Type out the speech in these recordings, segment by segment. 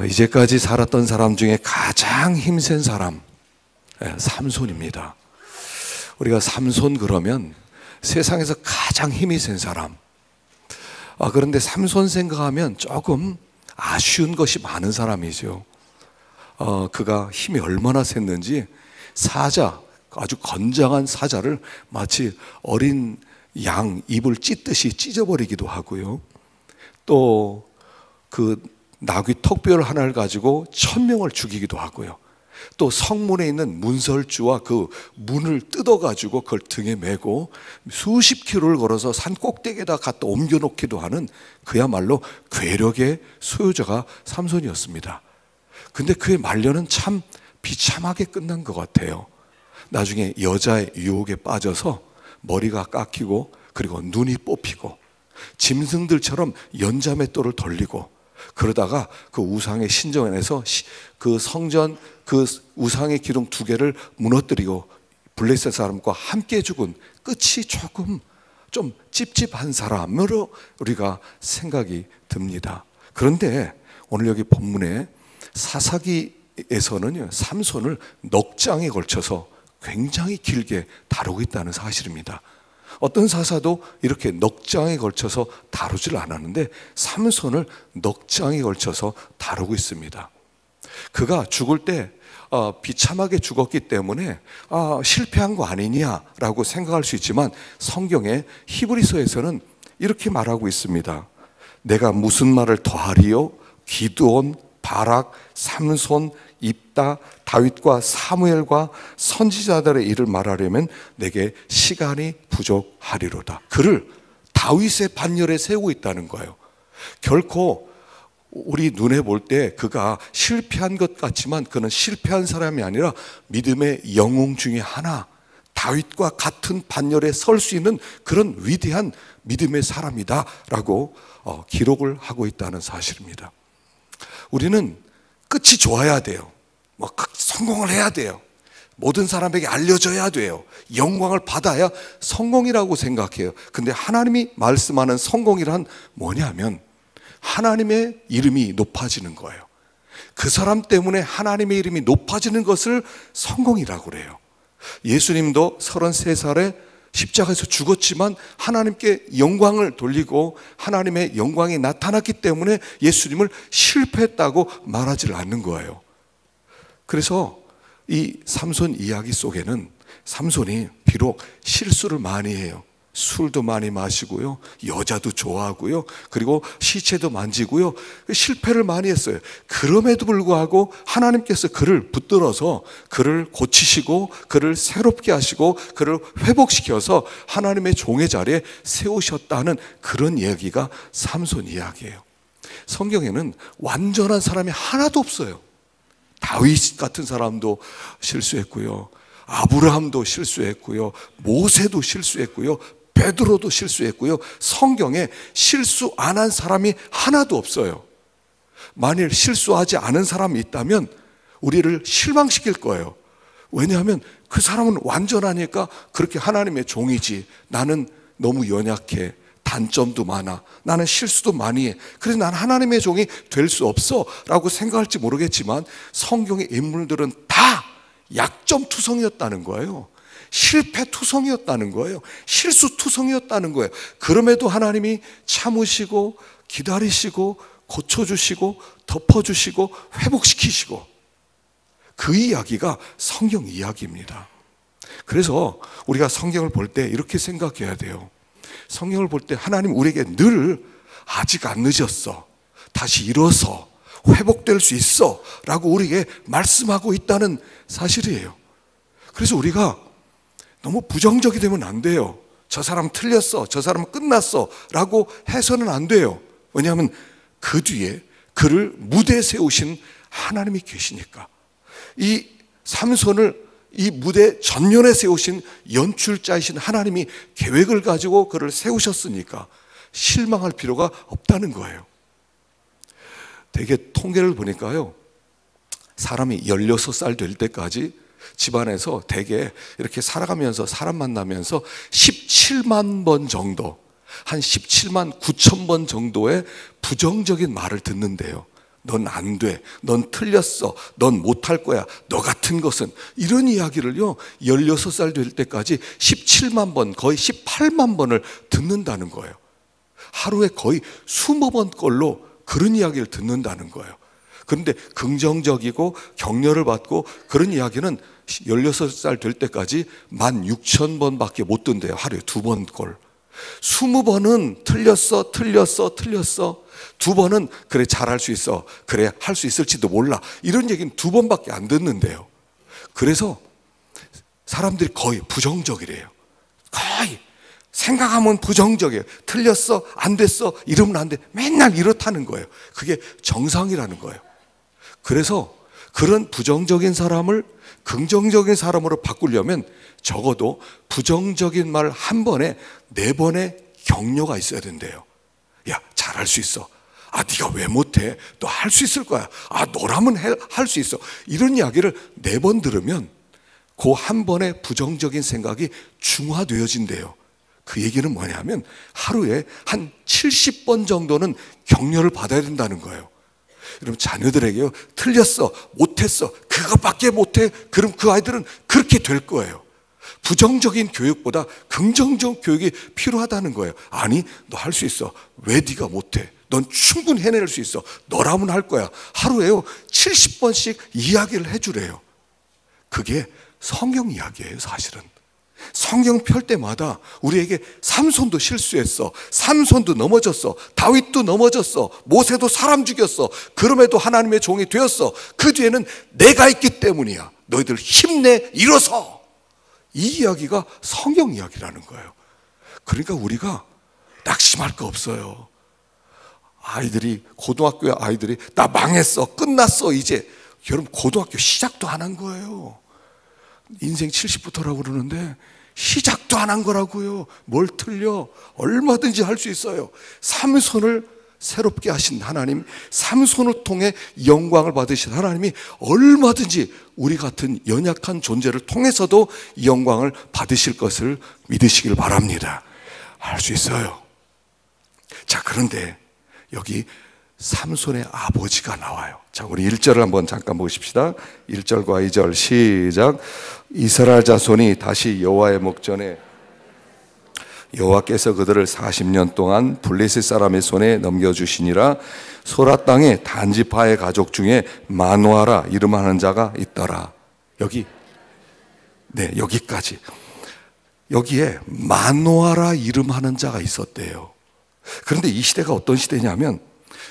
이제까지 살았던 사람 중에 가장 힘센 사람, 삼손입니다. 우리가 삼손 그러면 세상에서 가장 힘이 센 사람. 그런데 삼손 생각하면 조금 아쉬운 것이 많은 사람이죠. 그가 힘이 얼마나 셌는지 사자, 아주 건장한 사자를 마치 어린 양 입을 찢듯이 찢어버리기도 하고요. 또 그 나귀 턱뼈를 하나를 가지고 1000명을 죽이기도 하고요. 또 성문에 있는 문설주와 그 문을 뜯어가지고 그걸 등에 메고 수십 킬로를 걸어서 산 꼭대기에다 갖다 옮겨놓기도 하는 그야말로 괴력의 소유자가 삼손이었습니다. 근데 그의 말년은 참 비참하게 끝난 것 같아요. 나중에 여자의 유혹에 빠져서 머리가 깎이고 그리고 눈이 뽑히고 짐승들처럼 연자맷돌을 돌리고 그러다가 그 우상의 신전에서 그 성전 그 우상의 기둥 2개를 무너뜨리고 블레셋 사람과 함께 죽은 끝이 조금 좀 찝찝한 사람으로 우리가 생각이 듭니다. 그런데 오늘 여기 본문에 사사기에서는요, 삼손을 넉 장에 걸쳐서 굉장히 길게 다루고 있다는 사실입니다. 어떤 사사도 이렇게 넉 장에 걸쳐서 다루질 않았는데 삼손을 넉 장에 걸쳐서 다루고 있습니다. 그가 죽을 때 비참하게 죽었기 때문에 실패한 거 아니냐라고 생각할 수 있지만 성경의 히브리서에서는 이렇게 말하고 있습니다. 내가 무슨 말을 더하리요? 기드온, 바락, 삼손, 입다, 다윗과 사무엘과 선지자들의 일을 말하려면 내게 시간이 부족하리로다. 그를 다윗의 반열에 세우고 있다는 거예요. 결코 우리 눈에 볼 때 그가 실패한 것 같지만 그는 실패한 사람이 아니라 믿음의 영웅 중에 하나, 다윗과 같은 반열에 설 수 있는 그런 위대한 믿음의 사람이다 라고 기록을 하고 있다는 사실입니다. 우리는 끝이 좋아야 돼요. 성공을 해야 돼요. 모든 사람에게 알려져야 돼요. 영광을 받아야 성공이라고 생각해요. 근데 하나님이 말씀하는 성공이란 뭐냐면 하나님의 이름이 높아지는 거예요. 그 사람 때문에 하나님의 이름이 높아지는 것을 성공이라고 그래요. 예수님도 33살에 십자가에서 죽었지만 하나님께 영광을 돌리고 하나님의 영광이 나타났기 때문에 예수님을 실패했다고 말하지 않는 거예요. 그래서 이 삼손 이야기 속에는 삼손이 비록 실수를 많이 해요. 술도 많이 마시고요, 여자도 좋아하고요, 그리고 시체도 만지고요, 실패를 많이 했어요. 그럼에도 불구하고 하나님께서 그를 붙들어서 그를 고치시고 그를 새롭게 하시고 그를 회복시켜서 하나님의 종의 자리에 세우셨다는 그런 이야기가 삼손 이야기예요. 성경에는 완전한 사람이 하나도 없어요. 다윗 같은 사람도 실수했고요, 아브라함도 실수했고요, 모세도 실수했고요, 베드로도 실수했고요. 성경에 실수 안 한 사람이 하나도 없어요. 만일 실수하지 않은 사람이 있다면 우리를 실망시킬 거예요. 왜냐하면 그 사람은 완전하니까 그렇게 하나님의 종이지, 나는 너무 연약해, 단점도 많아, 나는 실수도 많이 해, 그래서 난 하나님의 종이 될 수 없어 라고 생각할지 모르겠지만 성경의 인물들은 다 약점투성이었다는 거예요. 실패투성이었다는 거예요. 실수투성이었다는 거예요. 그럼에도 하나님이 참으시고 기다리시고 고쳐주시고 덮어주시고 회복시키시고, 그 이야기가 성경 이야기입니다. 그래서 우리가 성경을 볼 때 이렇게 생각해야 돼요. 성경을 볼 때 하나님 우리에게 늘 아직 안 늦었어, 다시 일어서 회복될 수 있어 라고 우리에게 말씀하고 있다는 사실이에요. 그래서 우리가 너무 부정적이 되면 안 돼요. 저 사람 틀렸어, 저 사람 끝났어 라고 해서는 안 돼요. 왜냐하면 그 뒤에 그를 무대에 세우신 하나님이 계시니까. 이 삼손을 이 무대 전면에 세우신 연출자이신 하나님이 계획을 가지고 그를 세우셨으니까 실망할 필요가 없다는 거예요. 되게 통계를 보니까요, 사람이 16살 될 때까지 집안에서 대개 이렇게 살아가면서 사람 만나면서 17만 번 정도, 한 17만 9천 번 정도의 부정적인 말을 듣는데요. 넌 안 돼. 넌 틀렸어. 넌 못할 거야. 너 같은 것은. 이런 이야기를요, 16살 될 때까지 17만 번, 거의 18만 번을 듣는다는 거예요. 하루에 거의 20번 걸로 그런 이야기를 듣는다는 거예요. 그런데 긍정적이고 격려를 받고 그런 이야기는 16살 될 때까지 16,000번밖에 못 듣는데요. 하루에 2번 걸. 20번은 틀렸어. 2번은 그래, 잘할 수 있어. 그래, 할 수 있을지도 몰라. 이런 얘기는 2번밖에 안 듣는데요. 그래서 사람들이 거의 부정적이래요. 거의 생각하면 부정적이에요. 틀렸어, 안 됐어, 이러면 안 돼. 맨날 이렇다는 거예요. 그게 정상이라는 거예요. 그래서 그런 부정적인 사람을 긍정적인 사람으로 바꾸려면 적어도 부정적인 말 한 번에 4번의 격려가 있어야 된대요. 야, 잘할 수 있어. 아, 네가 왜 못해? 너 할 수 있을 거야. 아, 너라면 할 수 있어. 이런 이야기를 4번 들으면 그 한 번의 부정적인 생각이 중화되어진대요. 그 얘기는 뭐냐면 하루에 한 70번 정도는 격려를 받아야 된다는 거예요. 여러분, 자녀들에게요, 틀렸어, 못했어, 그것밖에 못해. 그럼 그 아이들은 그렇게 될 거예요. 부정적인 교육보다 긍정적 교육이 필요하다는 거예요. 아니, 너 할 수 있어. 왜 네가 못해? 넌 충분히 해낼 수 있어. 너라면 할 거야. 하루에요 70번씩 이야기를 해주래요. 그게 성경 이야기예요. 사실은 성경 펼 때마다 우리에게 삼손도 실수했어, 삼손도 넘어졌어, 다윗도 넘어졌어, 모세도 사람 죽였어. 그럼에도 하나님의 종이 되었어. 그 뒤에는 내가 있기 때문이야. 너희들 힘내, 일어서. 이 이야기가 성경 이야기라는 거예요. 그러니까 우리가 낙심할 거 없어요. 아이들이, 고등학교 아이들이 나 망했어, 끝났어 이제. 여러분, 고등학교 시작도 안 한 거예요. 인생 70부터라고 그러는데 시작도 안 한 거라고요. 뭘 틀려? 얼마든지 할 수 있어요. 삼손을 새롭게 하신 하나님, 삼손을 통해 영광을 받으신 하나님이 얼마든지 우리 같은 연약한 존재를 통해서도 영광을 받으실 것을 믿으시길 바랍니다. 할 수 있어요. 자, 그런데 여기 삼손의 아버지가 나와요. 자, 우리 1절을 한번 잠깐 보십시다. 1절과 2절 시작. 이스라엘 자손이 다시 여호와의 목전에 여호와께서 그들을 40년 동안 블레셋 사람의 손에 넘겨주시니라. 소라 땅에 단지파의 가족 중에 마노아라 이름하는 자가 있더라. 여기까지. 여기에 마노아라 이름하는 자가 있었대요. 그런데 이 시대가 어떤 시대냐면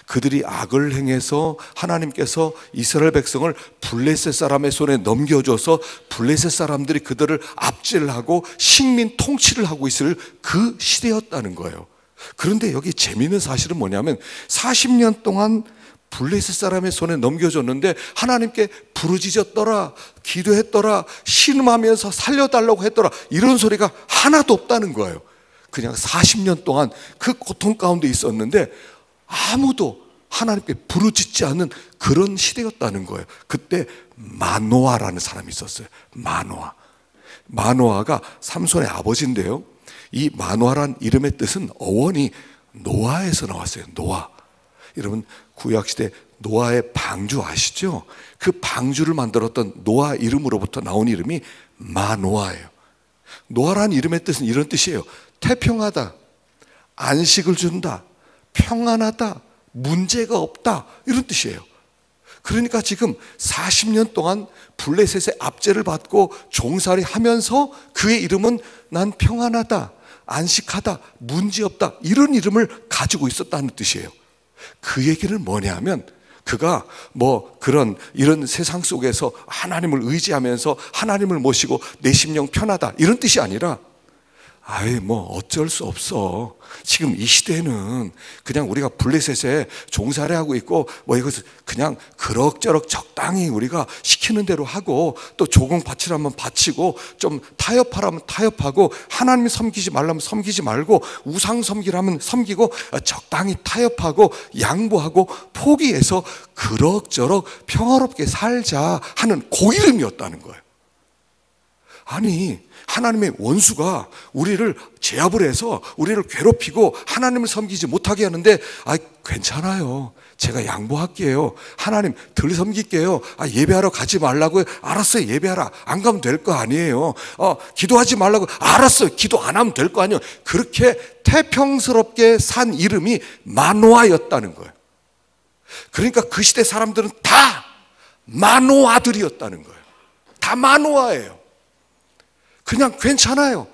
그들이 악을 행해서 하나님께서 이스라엘 백성을 블레셋 사람의 손에 넘겨줘서 블레셋 사람들이 그들을 압제하고 식민 통치를 하고 있을 그 시대였다는 거예요. 그런데 여기 재미있는 사실은 뭐냐면 40년 동안 블레셋 사람의 손에 넘겨줬는데 하나님께 부르짖었더라, 기도했더라, 신음하면서 살려달라고 했더라, 이런 소리가 하나도 없다는 거예요. 그냥 40년 동안 그 고통 가운데 있었는데 아무도 하나님께 부르짖지 않는 그런 시대였다는 거예요. 그때 마노아라는 사람이 있었어요. 마노아가 삼손의 아버지인데요, 이 마노아란 이름의 뜻은 어원이 노아에서 나왔어요. 노아. 여러분, 구약시대 노아의 방주 아시죠? 그 방주를 만들었던 노아 이름으로부터 나온 이름이 마노아예요. 노아란 이름의 뜻은 이런 뜻이에요. 태평하다, 안식을 준다, 평안하다, 문제가 없다, 이런 뜻이에요. 그러니까 지금 40년 동안 블레셋의 압제를 받고 종살이 하면서 그의 이름은 난 평안하다, 안식하다, 문제없다, 이런 이름을 가지고 있었다는 뜻이에요. 그 얘기는 뭐냐면 그가 이런 세상 속에서 하나님을 의지하면서 하나님을 모시고 내 심령 편하다, 이런 뜻이 아니라 어쩔 수 없어. 지금 이 시대는 그냥 우리가 블레셋에 종살이하고 있고 이것을 그냥 그럭저럭 적당히 우리가 시키는 대로 하고, 또 조공 바치라면 바치고, 좀 타협하라면 타협하고, 하나님 섬기지 말라면 섬기지 말고, 우상 섬기라면 섬기고, 적당히 타협하고 양보하고 포기해서 그럭저럭 평화롭게 살자 하는 그 이름이었다는 거예요. 아니, 하나님의 원수가 우리를 제압을 해서 우리를 괴롭히고 하나님을 섬기지 못하게 하는데, 괜찮아요. 제가 양보할게요. 하나님 덜 섬길게요. 예배하러 가지 말라고요. 알았어요. 예배하라. 안 가면 될 거 아니에요. 기도하지 말라고. 알았어요. 기도 안 하면 될 거 아니에요. 그렇게 태평스럽게 산 이름이 마노아였다는 거예요. 그러니까 그 시대 사람들은 다 마노아들이었다는 거예요. 다 마노아예요. 그냥 괜찮아요.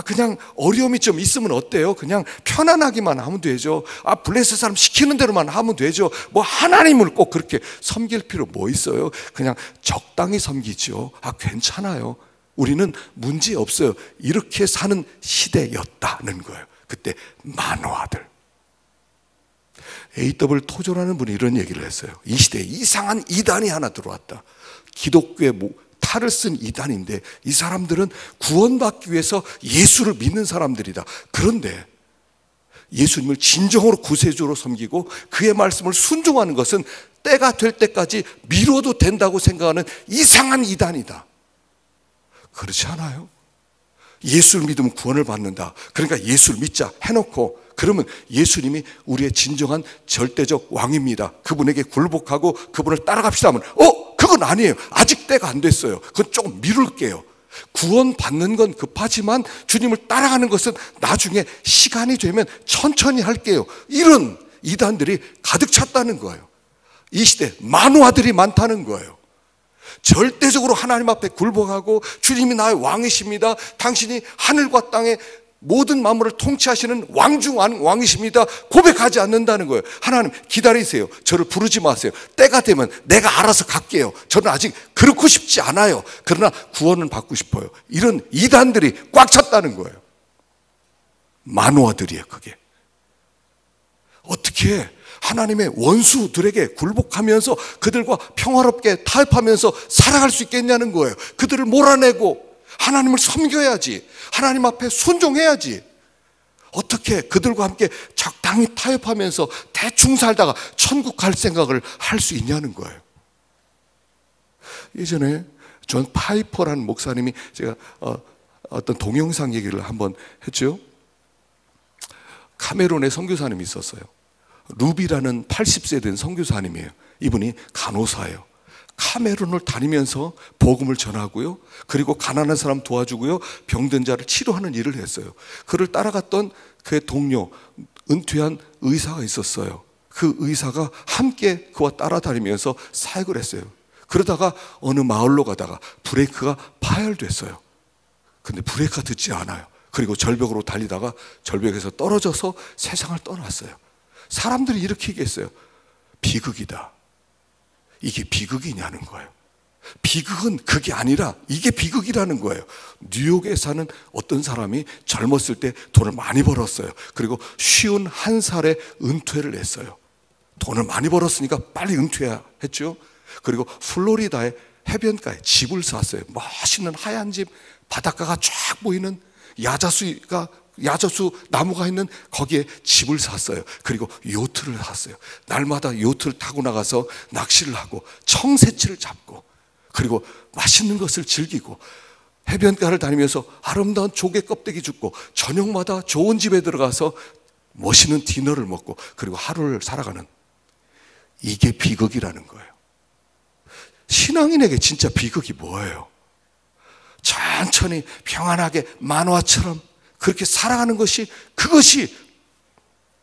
그냥 어려움이 좀 있으면 어때요? 그냥 편안하기만 하면 되죠. 블레셋 사람 시키는 대로만 하면 되죠. 뭐 하나님을 꼭 그렇게 섬길 필요 뭐 있어요? 그냥 적당히 섬기죠. 괜찮아요. 우리는 문제 없어요. 이렇게 사는 시대였다는 거예요. 그때 마노아들. A.W. 토저라는 분이 이런 얘기를 했어요. 이 시대에 이상한 이단이 하나 들어왔다. 기독교의 탈을 쓴 이단인데 이 사람들은 구원받기 위해서 예수를 믿는 사람들이다. 그런데 예수님을 진정으로 구세주로 섬기고 그의 말씀을 순종하는 것은 때가 될 때까지 미뤄도 된다고 생각하는 이상한 이단이다. 그렇지 않아요? 예수를 믿으면 구원을 받는다. 그러니까 예수를 믿자 해놓고, 그러면 예수님이 우리의 진정한 절대적 왕입니다. 그분에게 굴복하고 그분을 따라갑시다 하면 그건 아니에요. 아직 때가 안 됐어요. 그건 조금 미룰게요. 구원 받는 건 급하지만 주님을 따라가는 것은 나중에 시간이 되면 천천히 할게요. 이런 이단들이 가득 찼다는 거예요. 이 시대 마노아들이 많다는 거예요. 절대적으로 하나님 앞에 굴복하고 주님이 나의 왕이십니다. 당신이 하늘과 땅의 모든 만물을 통치하시는 왕중 왕이십니다. 고백하지 않는다는 거예요. 하나님 기다리세요. 저를 부르지 마세요. 때가 되면 내가 알아서 갈게요. 저는 아직 그렇고 싶지 않아요. 그러나 구원은 받고 싶어요. 이런 이단들이 꽉 찼다는 거예요. 마노아들이에요. 그게 어떻게 하나님의 원수들에게 굴복하면서 그들과 평화롭게 타협하면서 살아갈 수 있겠냐는 거예요. 그들을 몰아내고 하나님을 섬겨야지. 하나님 앞에 순종해야지. 어떻게 그들과 함께 적당히 타협하면서 대충 살다가 천국 갈 생각을 할 수 있냐는 거예요. 예전에 존 파이퍼라는 목사님이, 제가 어떤 동영상 얘기를 한번 했죠. 카메룬에 선교사님이 있었어요. 루비라는 80세 된 선교사님이에요. 이분이 간호사예요. 카메룬을 다니면서 복음을 전하고요, 그리고 가난한 사람 도와주고요, 병든 자를 치료하는 일을 했어요. 그를 따라갔던 그의 동료, 은퇴한 의사가 있었어요. 그 의사가 함께 그와 따라다니면서 사역을 했어요. 그러다가 어느 마을로 가다가 브레이크가 파열됐어요. 근데 브레이크가 듣지 않아요. 그리고 절벽으로 달리다가 절벽에서 떨어져서 세상을 떠났어요. 사람들이 이렇게 얘기했어요. 비극이다. 이게 비극이냐는 거예요. 비극은 그게 아니라 이게 비극이라는 거예요. 뉴욕에 사는 어떤 사람이 젊었을 때 돈을 많이 벌었어요. 그리고 51살에 은퇴를 했어요. 돈을 많이 벌었으니까 빨리 은퇴했죠. 그리고 플로리다의 해변가에 집을 샀어요. 멋있는 하얀 집, 바닷가가 쫙 보이는 야자수 나무가 있는 거기에 집을 샀어요. 그리고 요트를 샀어요. 날마다 요트를 타고 나가서 낚시를 하고 청새치를 잡고, 그리고 맛있는 것을 즐기고 해변가를 다니면서 아름다운 조개 껍데기 줍고 저녁마다 좋은 집에 들어가서 멋있는 디너를 먹고, 그리고 하루를 살아가는, 이게 비극이라는 거예요. 신앙인에게 진짜 비극이 뭐예요? 천천히 평안하게 만화처럼 그렇게 살아가는 것이, 그것이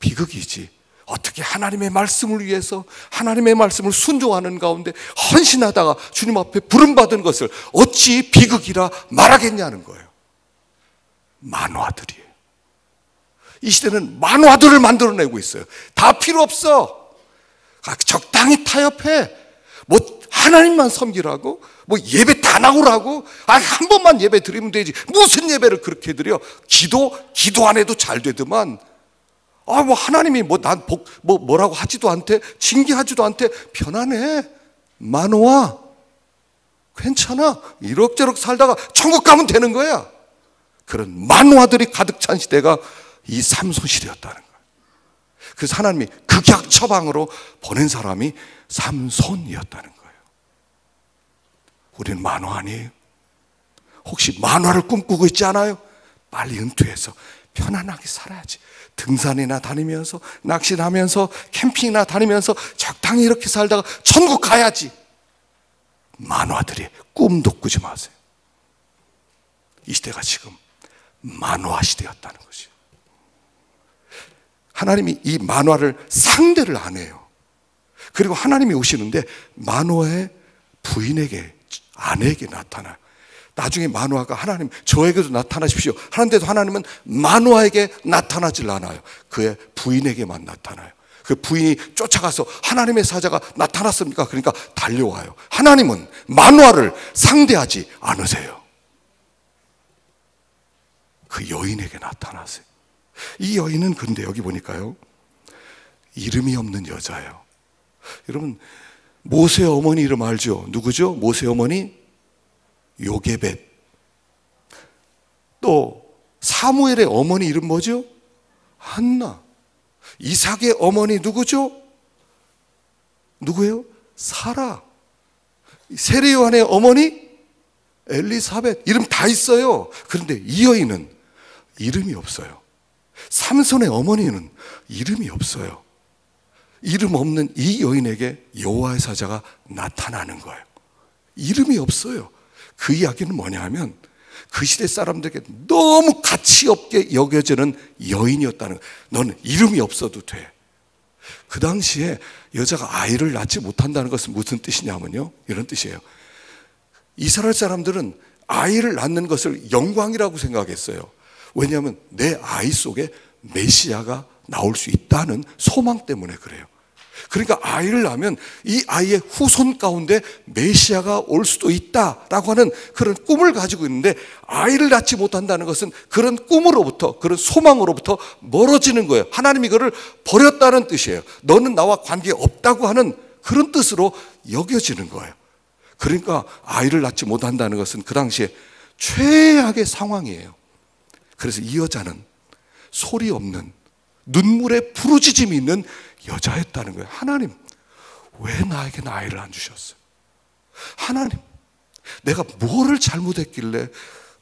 비극이지. 어떻게 하나님의 말씀을 위해서 하나님의 말씀을 순종하는 가운데 헌신하다가 주님 앞에 부름받은 것을 어찌 비극이라 말하겠냐는 거예요. 만화들이에요. 이 시대는 만화들을 만들어내고 있어요. 다 필요 없어. 적당히 타협해. 뭐 하나님만 섬기라고? 뭐 예배 다 나오라고? 한 번만 예배 드리면 되지. 무슨 예배를 그렇게 드려? 기도 안 해도 잘 되더만. 뭐 하나님이 뭐라고 하지도 않대, 징계하지도 않대. 편안해. 마노아. 괜찮아. 이럭저럭 살다가 천국 가면 되는 거야. 그런 마노아들이 가득 찬 시대가 이 삼손 시대였다는 거예요. 그래서 하나님이 극약 처방으로 보낸 사람이 삼손이었다는 거예요. 우리는 만화 아니에요. 혹시 만화를 꿈꾸고 있지 않아요? 빨리 은퇴해서 편안하게 살아야지. 등산이나 다니면서, 낚시하면서, 캠핑이나 다니면서 적당히 이렇게 살다가 천국 가야지. 만화들이 꿈도 꾸지 마세요. 이 시대가 지금 만화 시대였다는 거죠. 하나님이 이 만화를 상대를 안 해요. 그리고 하나님이 오시는데 만화의 부인에게, 아내에게 나타나요. 나중에 만화가 하나님 저에게도 나타나십시오 하는데도 하나님은 만화에게 나타나질 않아요. 그의 부인에게만 나타나요. 그 부인이 쫓아가서 하나님의 사자가 나타났습니까? 그러니까 달려와요. 하나님은 만화를 상대하지 않으세요. 그 여인에게 나타나세요. 이 여인은 근데 여기 보니까요, 이름이 없는 여자예요. 여러분, 모세 어머니 이름 알죠? 누구죠? 모세 어머니 요게벳. 또 사무엘의 어머니 이름 뭐죠? 한나. 이삭의 어머니 누구죠? 누구예요? 사라. 세례 요한의 어머니 엘리사벳. 이름 다 있어요. 그런데 이 여인은 이름이 없어요. 삼손의 어머니는 이름이 없어요. 이름 없는 이 여인에게 여호와의 사자가 나타나는 거예요. 이름이 없어요. 그 이야기는 뭐냐 하면 그 시대 사람들에게 너무 가치 없게 여겨지는 여인이었다는 거예요. 너는 이름이 없어도 돼. 그 당시에 여자가 아이를 낳지 못한다는 것은 무슨 뜻이냐면요, 이런 뜻이에요. 이스라엘 사람들은 아이를 낳는 것을 영광이라고 생각했어요. 왜냐하면 내 아이 속에 메시아가 나올 수 있다는 소망 때문에 그래요. 그러니까 아이를 낳으면 이 아이의 후손 가운데 메시아가 올 수도 있다라고 하는 그런 꿈을 가지고 있는데, 아이를 낳지 못한다는 것은 그런 꿈으로부터, 그런 소망으로부터 멀어지는 거예요. 하나님이 그를 버렸다는 뜻이에요. 너는 나와 관계 없다고 하는 그런 뜻으로 여겨지는 거예요. 그러니까 아이를 낳지 못한다는 것은 그 당시에 최악의 상황이에요. 그래서 이 여자는 소리 없는, 눈물에 부르짖음이 있는 여자였다는 거예요. 하나님, 왜 나에게는 아이를 안 주셨어요? 하나님, 내가 뭐를 잘못했길래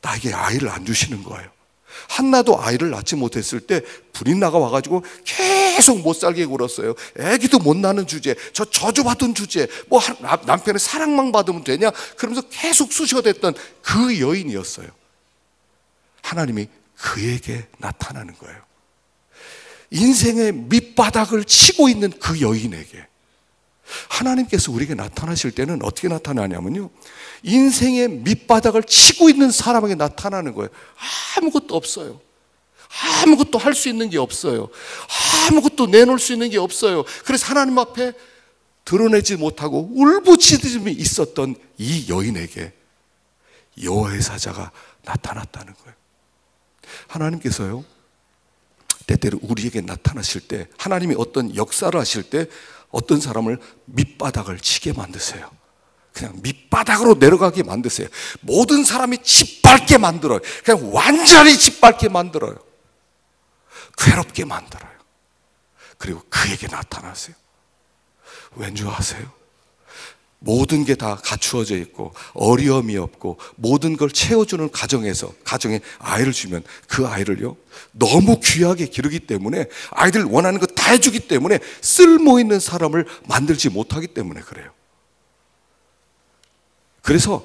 나에게 아이를 안 주시는 거예요? 한나도 아이를 낳지 못했을 때 불이 나가 와가지고 계속 못 살게 굴었어요. 애기도 못 낳는 주제, 저 저주받은 주제, 뭐 남편의 사랑만 받으면 되냐, 그러면서 계속 쑤셔댔던 그 여인이었어요. 하나님이 그에게 나타나는 거예요. 인생의 밑바닥을 치고 있는 그 여인에게 하나님께서 우리에게 나타나실 때는 어떻게 나타나냐면요, 인생의 밑바닥을 치고 있는 사람에게 나타나는 거예요. 아무것도 없어요. 아무것도 할 수 있는 게 없어요. 아무것도 내놓을 수 있는 게 없어요. 그래서 하나님 앞에 드러내지 못하고 울부짖음이 있었던 이 여인에게 여호와의 사자가 나타났다는 거예요. 하나님께서요, 때때로 우리에게 나타나실 때, 하나님이 어떤 역사를 하실 때 어떤 사람을 밑바닥을 치게 만드세요. 그냥 밑바닥으로 내려가게 만드세요. 모든 사람이 짓밟게 만들어요. 그냥 완전히 짓밟게 만들어요. 괴롭게 만들어요. 그리고 그에게 나타나세요. 왠 줄 아세요? 모든 게 다 갖추어져 있고 어려움이 없고 모든 걸 채워주는 가정에서, 가정에 아이를 주면 그 아이를요, 너무 귀하게 기르기 때문에, 아이들 원하는 거 다 해주기 때문에 쓸모 있는 사람을 만들지 못하기 때문에 그래요. 그래서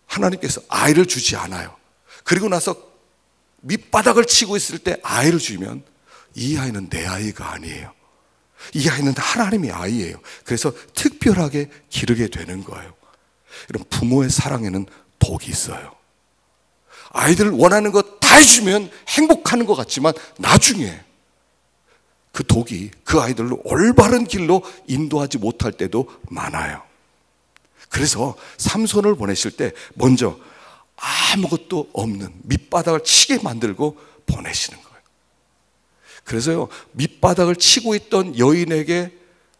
하나님께서 아이를 주지 않아요. 그리고 나서 밑바닥을 치고 있을 때 아이를 주면 이 아이는 내 아이가 아니에요. 이 아이는 하나님의 아이예요. 그래서 특별하게 기르게 되는 거예요. 이런 부모의 사랑에는 독이 있어요. 아이들 원하는 거 다 해주면 행복하는 것 같지만 나중에 그 독이 그 아이들로 올바른 길로 인도하지 못할 때도 많아요. 그래서 삼손을 보내실 때 먼저 아무것도 없는 밑바닥을 치게 만들고 보내시는 거예요. 그래서요, 밑바닥을 치고 있던 여인에게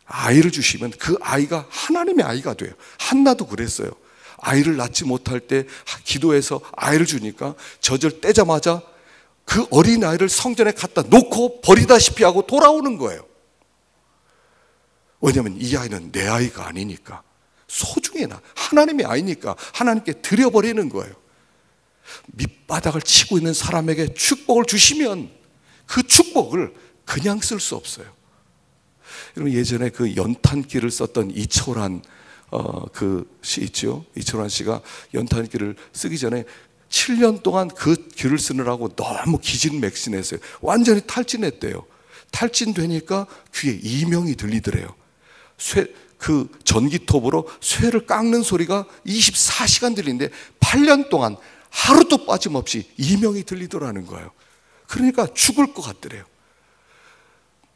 아이를 주시면 그 아이가 하나님의 아이가 돼요. 한나도 그랬어요. 아이를 낳지 못할 때 기도해서 아이를 주니까 젖을 떼자마자 그 어린아이를 성전에 갖다 놓고 버리다시피 하고 돌아오는 거예요. 왜냐하면 이 아이는 내 아이가 아니니까. 소중해. 하나님이 아니니까 하나님께 드려버리는 거예요. 밑바닥을 치고 있는 사람에게 축복을 주시면 그 축복을 그냥 쓸 수 없어요. 여러분, 예전에 그 연탄기를 썼던 이철환 그 시 있죠. 이철환 씨가 연탄기를 쓰기 전에 7년 동안 그 귀를 쓰느라고 너무 기진맥진했어요. 완전히 탈진했대요. 탈진되니까 귀에 이명이 들리더래요. 그 전기톱으로 쇠를 깎는 소리가 24시간 들리는데 8년 동안 하루도 빠짐없이 이명이 들리더라는 거예요. 그러니까 죽을 것 같더래요.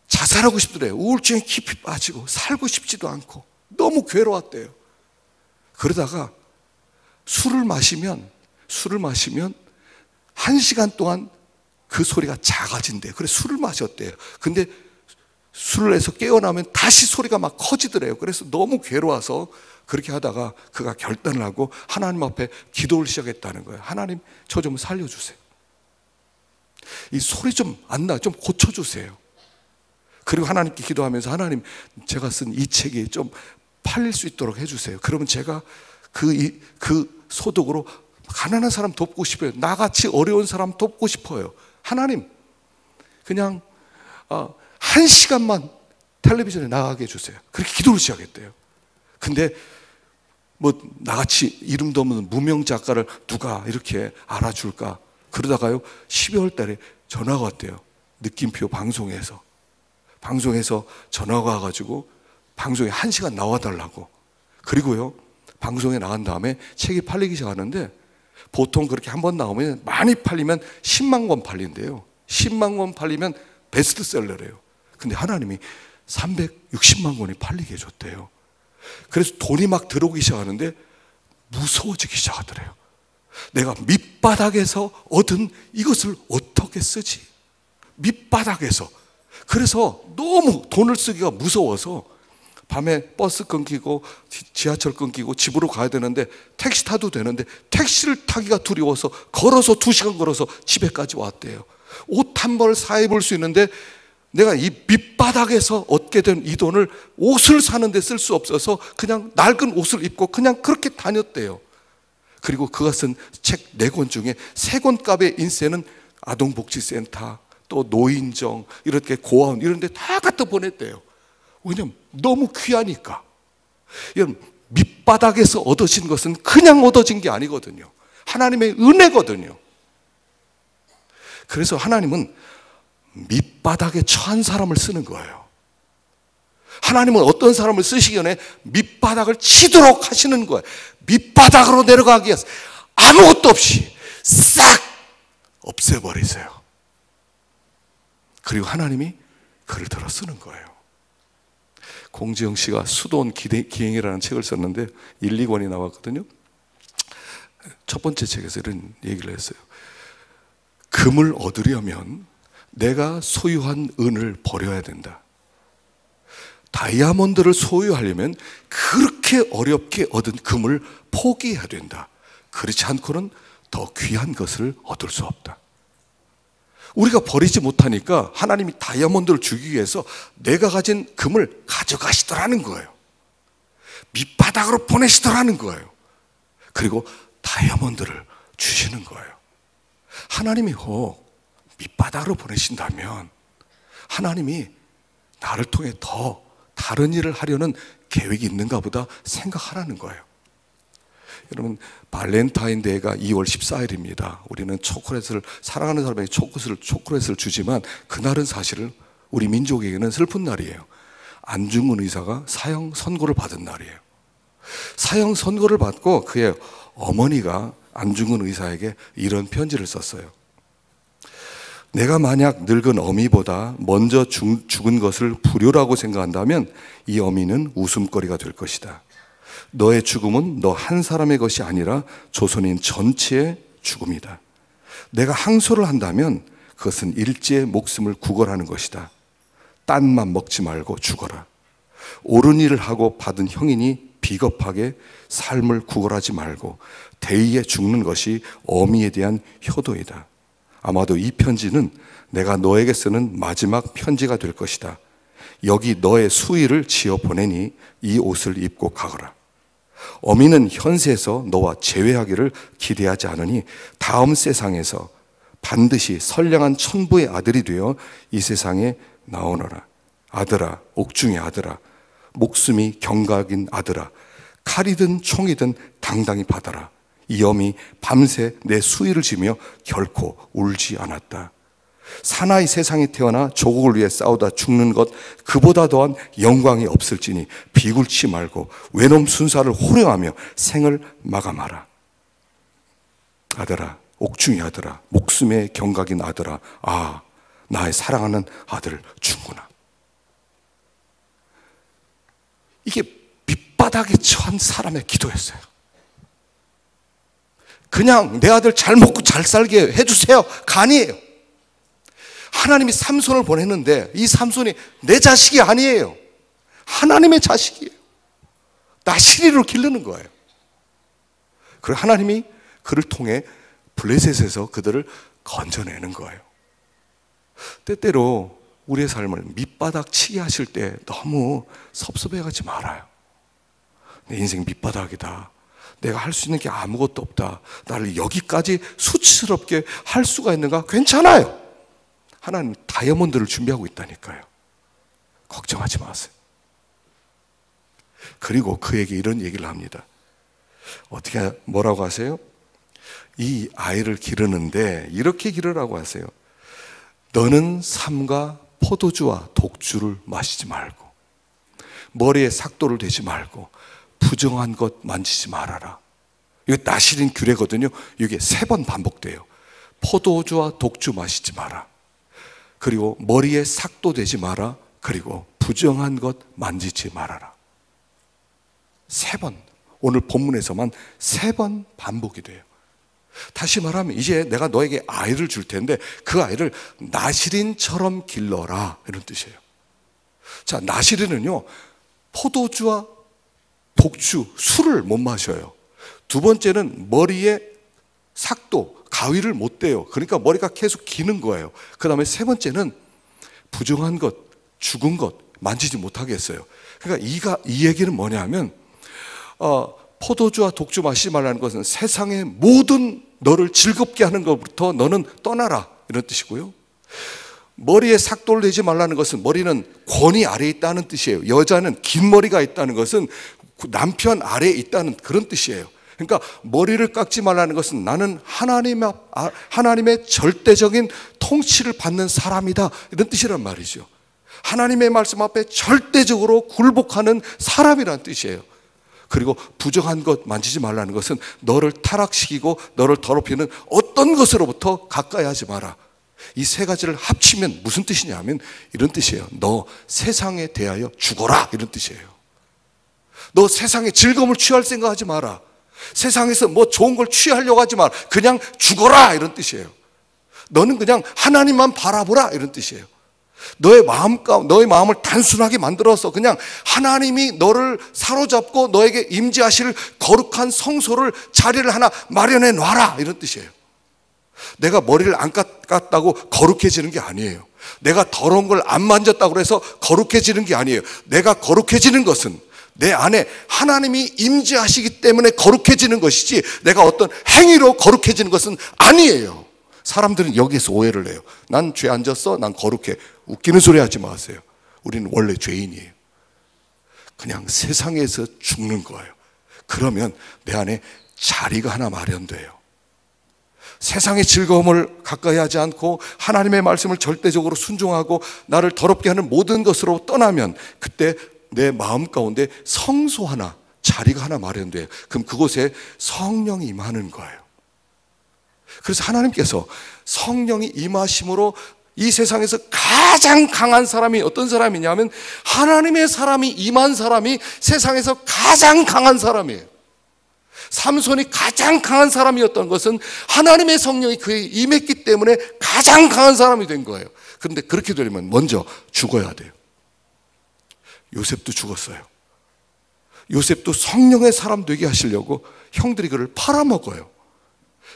자살하고 싶더래요. 우울증에 깊이 빠지고 살고 싶지도 않고 너무 괴로웠대요. 그러다가 술을 마시면 1시간 동안 그 소리가 작아진대요. 그래서 술을 마셨대요. 근데 술을 해서 깨어나면 다시 소리가 막 커지더래요. 그래서 너무 괴로워서 그렇게 하다가 그가 결단을 하고 하나님 앞에 기도를 시작했다는 거예요. 하나님, 저 좀 살려주세요. 이 소리 좀 안 나, 좀 고쳐주세요. 그리고 하나님께 기도하면서 하나님, 제가 쓴 이 책이 좀 팔릴 수 있도록 해주세요. 그러면 제가 그 소득으로 가난한 사람 돕고 싶어요. 나같이 어려운 사람 돕고 싶어요. 하나님, 그냥 1시간만 텔레비전에 나가게 해주세요. 그렇게 기도를 시작했대요. 근데 뭐 나같이 이름도 없는 무명 작가를 누가 이렇게 알아줄까? 그러다가요 12월 달에 전화가 왔대요. 느낌표 방송에서 전화가 와가지고 방송에 1시간 나와달라고. 그리고요 방송에 나간 다음에 책이 팔리기 시작하는데 보통 그렇게 한 번 나오면 많이 팔리면 10만 권 팔린대요. 10만 권 팔리면 베스트셀러래요. 근데 하나님이 360만 권이 팔리게 해줬대요. 그래서 돈이 막 들어오기 시작하는데 무서워지기 시작하더래요. 내가 밑바닥에서 얻은 이것을 어떻게 쓰지? 밑바닥에서. 그래서 너무 돈을 쓰기가 무서워서 밤에 버스 끊기고 지하철 끊기고 집으로 가야 되는데 택시 타도 되는데 택시를 타기가 두려워서 걸어서 2시간 걸어서 집에까지 왔대요. 옷 한 벌 사 입을 수 있는데 내가 이 밑바닥에서 얻게 된 이 돈을 옷을 사는 데 쓸 수 없어서 그냥 낡은 옷을 입고 그냥 그렇게 다녔대요. 그리고 그가 쓴 책 4권 중에 3권 값의 인쇄는 아동복지센터, 또 노인정, 이렇게 고아원 이런 데 다 갖다 보냈대요. 왜냐면 너무 귀하니까. 여러분, 밑바닥에서 얻어진 것은 그냥 얻어진 게 아니거든요. 하나님의 은혜거든요. 그래서 하나님은 밑바닥에 처한 사람을 쓰는 거예요. 하나님은 어떤 사람을 쓰시기 전에 밑바닥을 치도록 하시는 거예요. 밑바닥으로 내려가기 위해서 아무것도 없이 싹 없애버리세요. 그리고 하나님이 그를 들어 쓰는 거예요. 공지영 씨가 수도원 기행이라는 책을 썼는데 1, 2권이 나왔거든요. 첫 번째 책에서 이런 얘기를 했어요. 금을 얻으려면 내가 소유한 은을 버려야 된다. 다이아몬드를 소유하려면 그렇게 어렵게 얻은 금을 포기해야 된다. 그렇지 않고는 더 귀한 것을 얻을 수 없다. 우리가 버리지 못하니까 하나님이 다이아몬드를 주기 위해서 내가 가진 금을 가져가시더라는 거예요. 밑바닥으로 보내시더라는 거예요. 그리고 다이아몬드를 주시는 거예요. 하나님이 혹 밑바닥으로 보내신다면 하나님이 나를 통해 더 다른 일을 하려는 계획이 있는가 보다 생각하라는 거예요. 여러분, 발렌타인데이가 2월 14일입니다. 우리는 초콜릿을, 사랑하는 사람에게 초콜릿을 주지만 그날은 사실은 우리 민족에게는 슬픈 날이에요. 안중근 의사가 사형 선고를 받은 날이에요. 사형 선고를 받고 그의 어머니가 안중근 의사에게 이런 편지를 썼어요. 내가 만약 늙은 어미보다 먼저 죽은 것을 불효라고 생각한다면 이 어미는 웃음거리가 될 것이다. 너의 죽음은 너 한 사람의 것이 아니라 조선인 전체의 죽음이다. 내가 항소를 한다면 그것은 일제의 목숨을 구걸하는 것이다. 딴만 먹지 말고 죽어라. 옳은 일을 하고 받은 형이니 비겁하게 삶을 구걸하지 말고 대의에 죽는 것이 어미에 대한 효도이다. 아마도 이 편지는 내가 너에게 쓰는 마지막 편지가 될 것이다. 여기 너의 수의를 지어 보내니 이 옷을 입고 가거라. 어미는 현세에서 너와 재회하기를 기대하지 않으니 다음 세상에서 반드시 선량한 천부의 아들이 되어 이 세상에 나오너라. 아들아, 옥중의 아들아, 목숨이 경각인 아들아, 칼이든 총이든 당당히 받아라. 이 어미 밤새 내 수위를 지며 결코 울지 않았다. 사나이 세상에 태어나 조국을 위해 싸우다 죽는 것 그보다 더한 영광이 없을지니 비굴치 말고 외놈 순사를 호령하며 생을 마감하라. 아들아, 옥중의 아들아, 목숨의 경각인 아들아, 아, 나의 사랑하는 아들 주구나. 이게 밑바닥에 처한 사람의 기도였어요. 그냥 내 아들 잘 먹고 잘 살게 해주세요 가 아니에요. 하나님이 삼손을 보냈는데 이 삼손이 내 자식이 아니에요. 하나님의 자식이에요. 나시리로 기르는 거예요. 그리고 하나님이 그를 통해 블레셋에서 그들을 건져내는 거예요. 때때로 우리의 삶을 밑바닥 치게 하실 때 너무 섭섭해하지 말아요. 내 인생 밑바닥이다. 내가 할 수 있는 게 아무것도 없다. 나를 여기까지 수치스럽게 할 수가 있는가? 괜찮아요. 하나님 다이아몬드를 준비하고 있다니까요. 걱정하지 마세요. 그리고 그에게 이런 얘기를 합니다. 어떻게 뭐라고 하세요? 이 아이를 기르는데 이렇게 기르라고 하세요. 너는 삼가 포도주와 독주를 마시지 말고 머리에 삭도를 대지 말고 부정한 것 만지지 말아라. 이거 나시린 규례거든요. 이게 3번 반복돼요. 포도주와 독주 마시지 마라. 그리고 머리에 삭도 대지 마라. 그리고 부정한 것 만지지 말아라. 3번. 오늘 본문에서만 3번 반복이 돼요. 다시 말하면 이제 내가 너에게 아이를 줄 텐데 그 아이를 나시린처럼 길러라, 이런 뜻이에요. 자, 나시린은요 포도주와 독주, 술을 못 마셔요. 두 번째는 머리에 삭도, 가위를 못 대요. 그러니까 머리가 계속 기는 거예요. 그 다음에 3번째는 부정한 것, 죽은 것 만지지 못하게 했어요. 그러니까 이 얘기는 뭐냐면 포도주와 독주 마시지 말라는 것은 세상의 모든 너를 즐겁게 하는 것부터 너는 떠나라, 이런 뜻이고요. 머리에 삭도를 내지 말라는 것은 머리는 권위 아래에 있다는 뜻이에요. 여자는 긴 머리가 있다는 것은 남편 아래에 있다는 그런 뜻이에요. 그러니까 머리를 깎지 말라는 것은 나는 하나님의 절대적인 통치를 받는 사람이다, 이런 뜻이란 말이죠. 하나님의 말씀 앞에 절대적으로 굴복하는 사람이란 뜻이에요. 그리고 부정한 것 만지지 말라는 것은 너를 타락시키고 너를 더럽히는 어떤 것으로부터 가까이 하지 마라. 이 3가지를 합치면 무슨 뜻이냐면 이런 뜻이에요. 너 세상에 대하여 죽어라, 이런 뜻이에요. 너 세상에 즐거움을 취할 생각하지 마라. 세상에서 뭐 좋은 걸 취하려고 하지 마라. 그냥 죽어라, 이런 뜻이에요. 너는 그냥 하나님만 바라보라, 이런 뜻이에요. 너의 마음을 단순하게 만들어서 그냥 하나님이 너를 사로잡고 너에게 임재하실 거룩한 성소를, 자리를 하나 마련해 놔라, 이런 뜻이에요. 내가 머리를 안 깎았다고 거룩해지는 게 아니에요. 내가 더러운 걸 안 만졌다고 해서 거룩해지는 게 아니에요. 내가 거룩해지는 것은 내 안에 하나님이 임재하시기 때문에 거룩해지는 것이지 내가 어떤 행위로 거룩해지는 것은 아니에요. 사람들은 여기에서 오해를 해요. 난 죄 안 졌어, 난 거룩해. 웃기는 소리 하지 마세요. 우리는 원래 죄인이에요. 그냥 세상에서 죽는 거예요. 그러면 내 안에 자리가 하나 마련돼요. 세상의 즐거움을 가까이 하지 않고 하나님의 말씀을 절대적으로 순종하고 나를 더럽게 하는 모든 것으로 떠나면 그때 내 마음 가운데 성소 하나, 자리가 하나 마련돼요. 그럼 그곳에 성령이 임하는 거예요. 그래서 하나님께서 성령이 임하심으로 이 세상에서 가장 강한 사람이 어떤 사람이냐면 하나님의 사람이 임한 사람이 세상에서 가장 강한 사람이에요. 삼손이 가장 강한 사람이었던 것은 하나님의 성령이 그에 임했기 때문에 가장 강한 사람이 된 거예요. 그런데 그렇게 되려면 먼저 죽어야 돼요. 요셉도 죽었어요. 요셉도 성령의 사람 되게 하시려고 형들이 그를 팔아먹어요.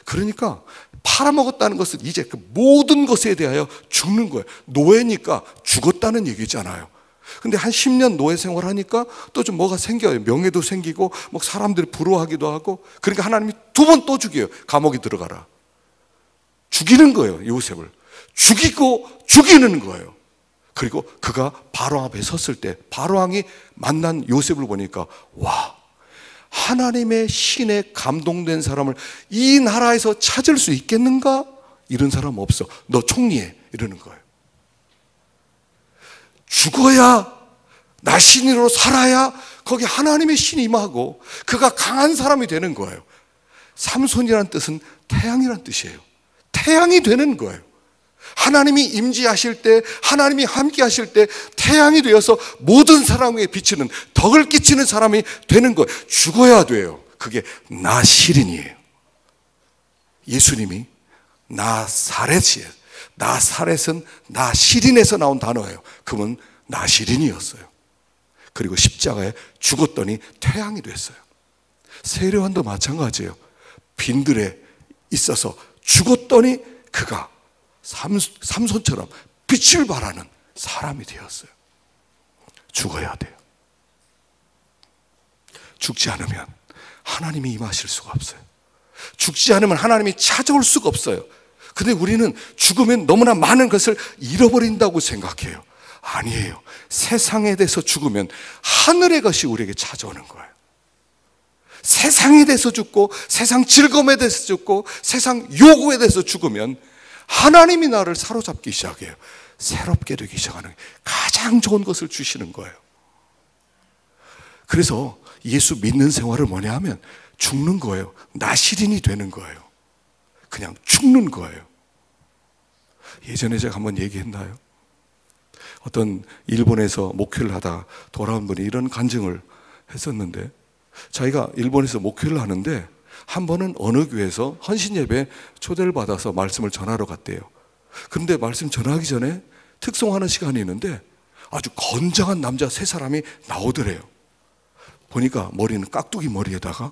그러니까 팔아먹었다는 것은 이제 그 모든 것에 대하여 죽는 거예요. 노예니까 죽었다는 얘기잖아요. 근데 한 10년 노예 생활하니까 또 좀 뭐가 생겨요. 명예도 생기고 뭐 사람들이 부러워하기도 하고. 그러니까 하나님이 두 번 또 죽여요. 감옥에 들어가라. 죽이는 거예요. 요셉을 죽이고 죽이는 거예요. 그리고 그가 바로왕 앞에 섰을 때 바로왕이 만난 요셉을 보니까 와, 하나님의 신에 감동된 사람을 이 나라에서 찾을 수 있겠는가? 이런 사람 없어. 너 총리해. 이러는 거예요. 죽어야, 나 신으로 살아야 거기 하나님의 신이 임하고 그가 강한 사람이 되는 거예요. 삼손이라는 뜻은 태양이라는 뜻이에요. 태양이 되는 거예요. 하나님이 임재하실 때, 하나님이 함께 하실 때 태양이 되어서 모든 사람에게 비치는, 덕을 끼치는 사람이 되는 거예요. 죽어야 돼요. 그게 나시린이에요. 예수님이 나사렛이에요. 나사렛은 나시린에서 나온 단어예요. 그분 나시린이었어요. 그리고 십자가에 죽었더니 태양이 됐어요. 세례요한도 마찬가지예요. 빈들에 있어서 죽었더니 그가 삼손처럼 빛을 발하는 사람이 되었어요. 죽어야 돼요. 죽지 않으면 하나님이 임하실 수가 없어요. 죽지 않으면 하나님이 찾아올 수가 없어요. 근데 우리는 죽으면 너무나 많은 것을 잃어버린다고 생각해요. 아니에요. 세상에 대해서 죽으면 하늘의 것이 우리에게 찾아오는 거예요. 세상에 대해서 죽고, 세상 즐거움에 대해서 죽고, 세상 요구에 대해서 죽으면 하나님이 나를 사로잡기 시작해요. 새롭게 되기 시작하는 거예요. 가장 좋은 것을 주시는 거예요. 그래서 예수 믿는 생활을 뭐냐 하면 죽는 거예요. 나시린이 되는 거예요. 그냥 죽는 거예요. 예전에 제가 한번 얘기했나요? 어떤 일본에서 목회를 하다 돌아온 분이 이런 간증을 했었는데, 자기가 일본에서 목회를 하는데 한 번은 어느 교회에서 헌신 예배 초대를 받아서 말씀을 전하러 갔대요. 그런데 말씀 전하기 전에 특송하는 시간이 있는데 아주 건장한 남자 세 사람이 나오더래요. 보니까 머리는 깍두기 머리에다가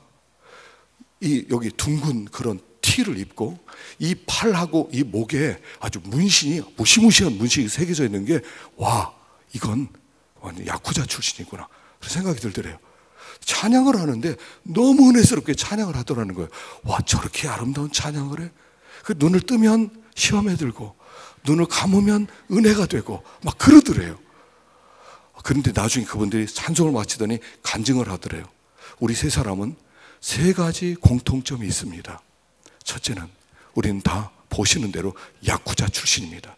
여기 둥근 그런 티를 입고 이 팔하고 이 목에 아주 문신이, 무시무시한 문신이 새겨져 있는 게, 와, 이건 완전 야쿠자 출신이구나, 그런 생각이 들더래요. 찬양을 하는데 너무 은혜스럽게 찬양을 하더라는 거예요. 와, 저렇게 아름다운 찬양을 해? 그 눈을 뜨면 시험에 들고 눈을 감으면 은혜가 되고 막 그러더래요. 그런데 나중에 그분들이 찬송을 마치더니 간증을 하더래요. 우리 세 사람은 세 가지 공통점이 있습니다. 첫째는 우리는 다 보시는 대로 야쿠자 출신입니다.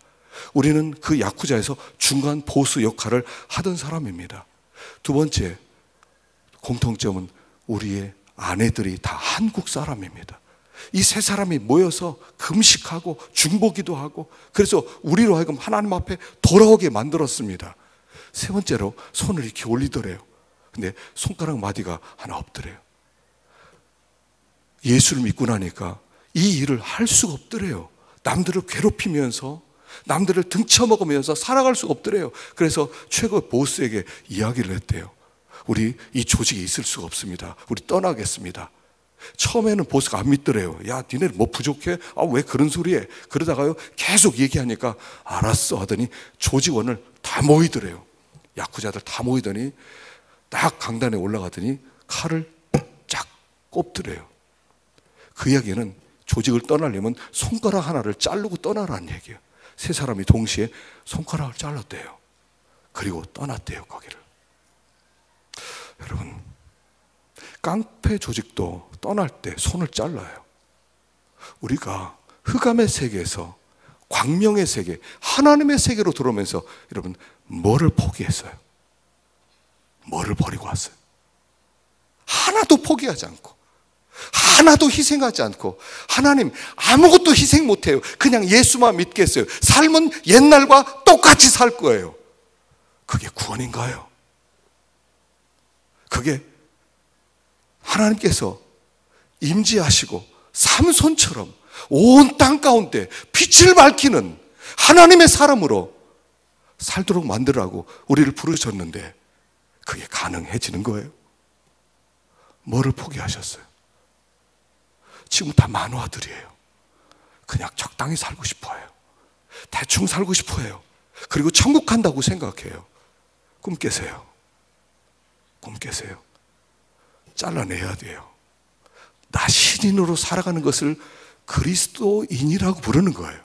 우리는 그 야쿠자에서 중간 보스 역할을 하던 사람입니다. 두 번째 공통점은 우리의 아내들이 다 한국 사람입니다. 이 세 사람이 모여서 금식하고 중보기도 하고, 그래서 우리로 하여금 하나님 앞에 돌아오게 만들었습니다. 세 번째로 손을 이렇게 올리더래요. 근데 손가락 마디가 하나 없더래요. 예수를 믿고 나니까 이 일을 할 수가 없더래요. 남들을 괴롭히면서, 남들을 등쳐먹으면서 살아갈 수가 없더래요. 그래서 최고 보스에게 이야기를 했대요. 우리 이 조직에 있을 수가 없습니다. 우리 떠나겠습니다. 처음에는 보스가 안 믿더래요. 야, 니네 뭐 부족해? 아, 왜 그런 소리 해? 그러다가요 계속 얘기하니까 알았어 하더니 조직원을 다 모이더래요. 야쿠자들 다 모이더니 딱 강단에 올라가더니 칼을 쫙 꼽더래요. 그 이야기는 조직을 떠나려면 손가락 하나를 자르고 떠나라는 얘기예요. 세 사람이 동시에 손가락을 잘랐대요. 그리고 떠났대요, 거기를. 여러분, 깡패 조직도 떠날 때 손을 잘라요. 우리가 흑암의 세계에서 광명의 세계, 하나님의 세계로 들어오면서 여러분, 뭐를 포기했어요? 뭐를 버리고 왔어요? 하나도 포기하지 않고, 하나도 희생하지 않고, 하나님 아무것도 희생 못해요. 그냥 예수만 믿겠어요. 삶은 옛날과 똑같이 살 거예요. 그게 구원인가요? 그게 하나님께서 임재하시고 삼손처럼 온 땅 가운데 빛을 밝히는 하나님의 사람으로 살도록 만들라고 우리를 부르셨는데 그게 가능해지는 거예요? 뭐를 포기하셨어요? 지금 다 만화들이에요. 그냥 적당히 살고 싶어요. 대충 살고 싶어요. 그리고 천국 간다고 생각해요. 꿈 깨세요. 꿈 깨세요. 잘라내야 돼요. 나 신인으로 살아가는 것을 그리스도인이라고 부르는 거예요.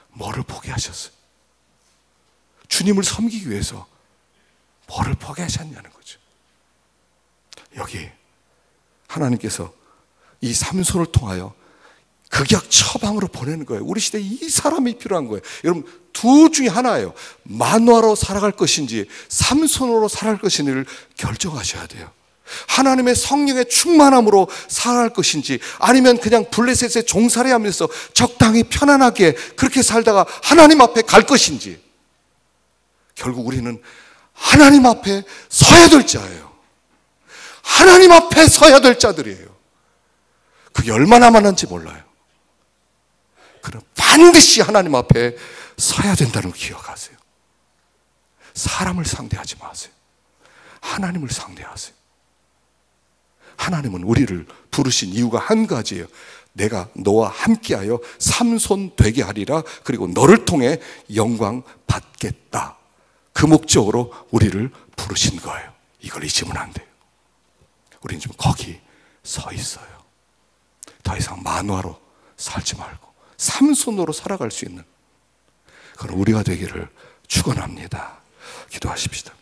뭐를 포기하셨어요? 주님을 섬기기 위해서 뭐를 포기하셨냐는 거죠. 여기 하나님께서 이 삼손을 통하여 극약 처방으로 보내는 거예요. 우리 시대에 이 사람이 필요한 거예요. 여러분, 둘 중에 하나예요. 만화로 살아갈 것인지 삼손으로 살아갈 것인지를 결정하셔야 돼요. 하나님의 성령의 충만함으로 살아갈 것인지, 아니면 그냥 블레셋에 종살이 하면서 적당히 편안하게 그렇게 살다가 하나님 앞에 갈 것인지. 결국 우리는 하나님 앞에 서야 될 자예요. 하나님 앞에 서야 될 자들이에요. 그게 얼마나 많은지 몰라요. 그럼 반드시 하나님 앞에 서야 된다는 걸 기억하세요. 사람을 상대하지 마세요. 하나님을 상대하세요. 하나님은 우리를 부르신 이유가 한 가지예요. 내가 너와 함께하여 삼손 되게 하리라. 그리고 너를 통해 영광 받겠다. 그 목적으로 우리를 부르신 거예요. 이걸 잊으면 안 돼요. 우리는 지금 거기 서 있어요. 더 이상 만화로 살지 말고 삼손으로 살아갈 수 있는 그런 우리가 되기를 축원합니다. 기도하십시다.